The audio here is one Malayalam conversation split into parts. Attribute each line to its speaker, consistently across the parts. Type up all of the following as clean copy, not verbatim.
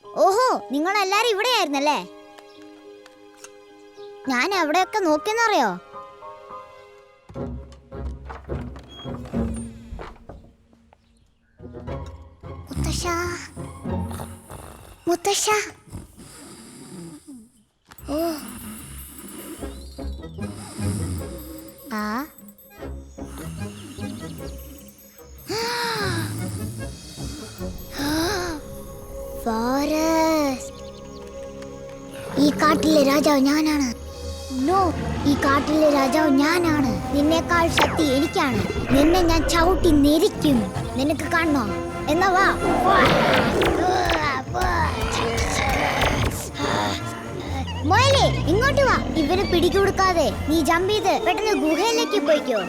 Speaker 1: ഓഹോ, നിങ്ങൾ എല്ലാരും ഇവിടെയായിരുന്നല്ലേ? ഞാൻ എവിടെയൊക്കെ നോക്കിയെന്നറിയോ? മുത്തശ്ശാ, മുത്തശ്ശാ. ഓ ആ ഫോറസ്റ്റ്. ഈ കാട്ടിലെ രാജാവ് ഞാനാണ്. നോ, ഈ കാട്ടിലെ രാജാവ് ഞാനാണ്. നിന്നേക്കാൾ ശക്തി എനിക്കാണ്. നിന്നെ ഞാൻ ചവിട്ടി നെരിക്കും. നിനക്ക് കാണണോ? എന്നാ വാ. മോയലേ, ഇങ്ങോട്ട് വാ. ഇവന് പിടികൊടുക്കാതെ നീ ജമ്പ് ചെയ്ത് പെട്ടെന്ന് ഗുഹയിലേക്ക് പോയിക്കോ.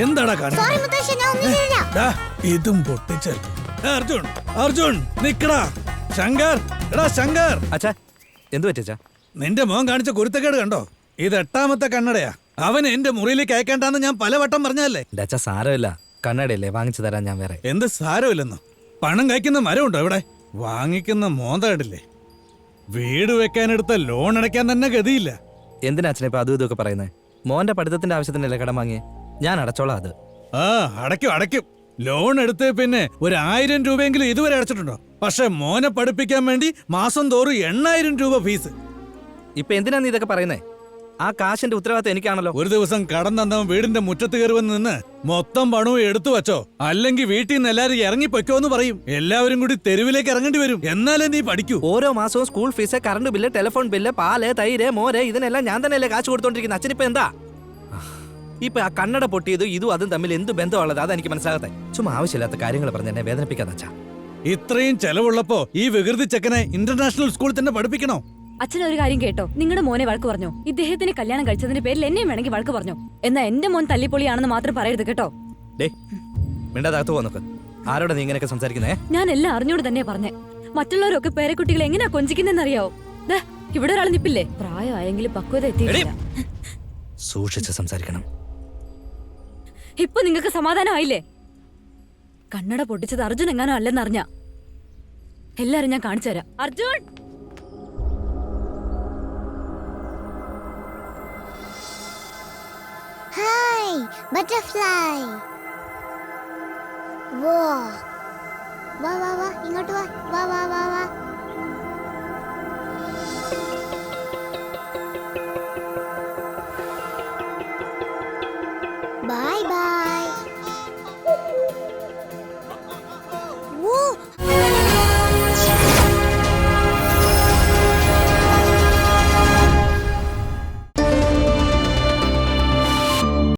Speaker 2: എന്താടാ
Speaker 1: സോറി മുത്തശ്ശ, ഞാൻ ഒന്നും ചെയ്തില്ല.
Speaker 2: ഇതും പൊട്ടിച്ച്. അർജുൻ, അർജുൻ നിക്കടാ. ശങ്കർ, എടാ ശങ്കർ.
Speaker 3: അച്ഛാ, എന്തു പറ്റിച്ചാ?
Speaker 2: നിന്റെ മോൻ കാണിച്ച കുരുത്തക്കേട് കണ്ടോ? ഇത് 8ാമത്തെ കണ്ണടയാ. അവൻ എന്റെ മുറിയിലേക്ക് അയക്കേണ്ടെന്ന് ഞാൻ പലവട്ടം പറഞ്ഞല്ലേ.
Speaker 3: അച്ഛാ സാരമില്ല, കണ്ണടയല്ലേ, വാങ്ങിച്ചു തരാൻ ഞാൻ വേറെ.
Speaker 2: എന്ത് സാരമില്ലെന്നോ? പണം കഴിക്കുന്ന മരമുണ്ടോ ഇവിടെ? വാങ്ങിക്കുന്ന മോന്തകടില്ലേ? വീട് വെക്കാനെടുത്ത ലോൺ അടയ്ക്കാൻ തന്നെ ഗതിയില്ല.
Speaker 3: എന്തിനാ അച്ഛനെ ഇപ്പൊ അതും ഇതൊക്കെ പറയുന്നത്? മോന്റെ പഠിത്തത്തിന്റെ ആവശ്യത്തിനല്ലേ കടം വാങ്ങിയേ? ഞാൻ അടച്ചോളാം അത്.
Speaker 2: ആ, അടയ്ക്കും അടയ്ക്കും. ലോൺ എടുത്ത് പിന്നെ 1000 രൂപയെങ്കിലും ഇതുവരെ അടച്ചിട്ടുണ്ടോ? പക്ഷെ മോനെ പഠിപ്പിക്കാൻ വേണ്ടി മാസം തോറും 8000 രൂപ ഫീസ്.
Speaker 3: ഇപ്പൊ എന്തിനാ നീ ഇതൊക്കെ പറയുന്നേ? ആ കാശിന്റെ ഉത്തരവാദിത്തം എനിക്കാണല്ലോ.
Speaker 2: ഒരു ദിവസം കടം തന്നവൻ വീടിന്റെ മുറ്റത്ത് കയറുവെന്ന് നിന്ന് മൊത്തം പണവും എടുത്തു വച്ചോ, അല്ലെങ്കിൽ വീട്ടിൽ നിന്ന് എല്ലാരും ഇറങ്ങിപ്പൊയ്ക്കോ എന്ന് പറയും. എല്ലാവരും കൂടി തെരുവിലേക്ക് ഇറങ്ങേണ്ടി വരും. എന്നാലേ നീ പഠിക്കൂ.
Speaker 3: ഓരോ മാസവും school fees, current bill, telephone bill, പാല്, തൈര്, മോര്, ഇതിനെല്ലാം ഞാൻ തന്നെയല്ലേ കാശ് കൊടുത്തോണ്ടിരിക്കുന്നത്. അച്ഛനിപ്പോ എന്താ? ഇപ്പൊ ആ കണ്ണട പൊട്ടിയതും ഇതും അതും തമ്മിൽ എന്ത് ബന്ധമുള്ളത്? അതെനിക്ക് മനസ്സിലാകത്തെ. ചുമ്മാ ആവശ്യമില്ലാത്ത കാര്യങ്ങൾ പറഞ്ഞ് എന്നെ വേദനിപ്പിക്കാതെ അച്ഛാ.
Speaker 2: ഇത്രയും ചെലവുള്ളപ്പോ ഈ വികൃതി ചെക്കനെ ഇന്റർനാഷണൽ സ്കൂളിൽ തന്നെ പഠിപ്പിക്കണോ?
Speaker 4: അച്ഛൻ ഒരു കാര്യം കേട്ടോ, നിങ്ങളുടെ മോനെ വഴക്ക് പറഞ്ഞു. ഇദ്ദേഹത്തിന് കല്യാണം കഴിച്ചതിന്റെ പേരിൽ എന്നെയും വേണമെങ്കിൽ വഴക്ക് പറഞ്ഞു. എന്നാ എന്റെ മോൻ തല്ലിപ്പൊളിയാണെന്ന് മാത്രം പറയരുത് കേട്ടോ.
Speaker 3: മിണ്ടാതകത്ത് പോന്നൊക്കെ. ആരോടാ നീ ഇങ്ങനെയൊക്കെ സംസാരിക്കുന്നേ?
Speaker 4: ഞാൻ എല്ലാം അറിഞ്ഞോട് തന്നെ പറഞ്ഞേ. മറ്റുള്ളവരൊക്കെ പേരക്കുട്ടികളെ എങ്ങനെയാ കൊഞ്ചിക്കുന്നറിയാവോ? ഇവിടെ ഒരാൾ നിപ്പില്ലേ, പ്രായമായെങ്കിലും പക്വത എത്തിയിട്ടില്ല.
Speaker 3: സൂക്ഷിച്ച് സംസാരിക്കണം.
Speaker 4: ഇപ്പൊ നിങ്ങൾക്ക് സമാധാനമായില്ലേ? കണ്ണട പൊട്ടിച്ചത് അർജുൻ എങ്ങാനോ അല്ലെന്നറിഞ്ഞ എല്ലാരും ഞാൻ കാണിച്ചു തരാം. Arjun,
Speaker 1: hi butterfly. വാ വാ വാ വാ, ഇങ്ങോട്ട് വാ. വാ വാ വാ വാ.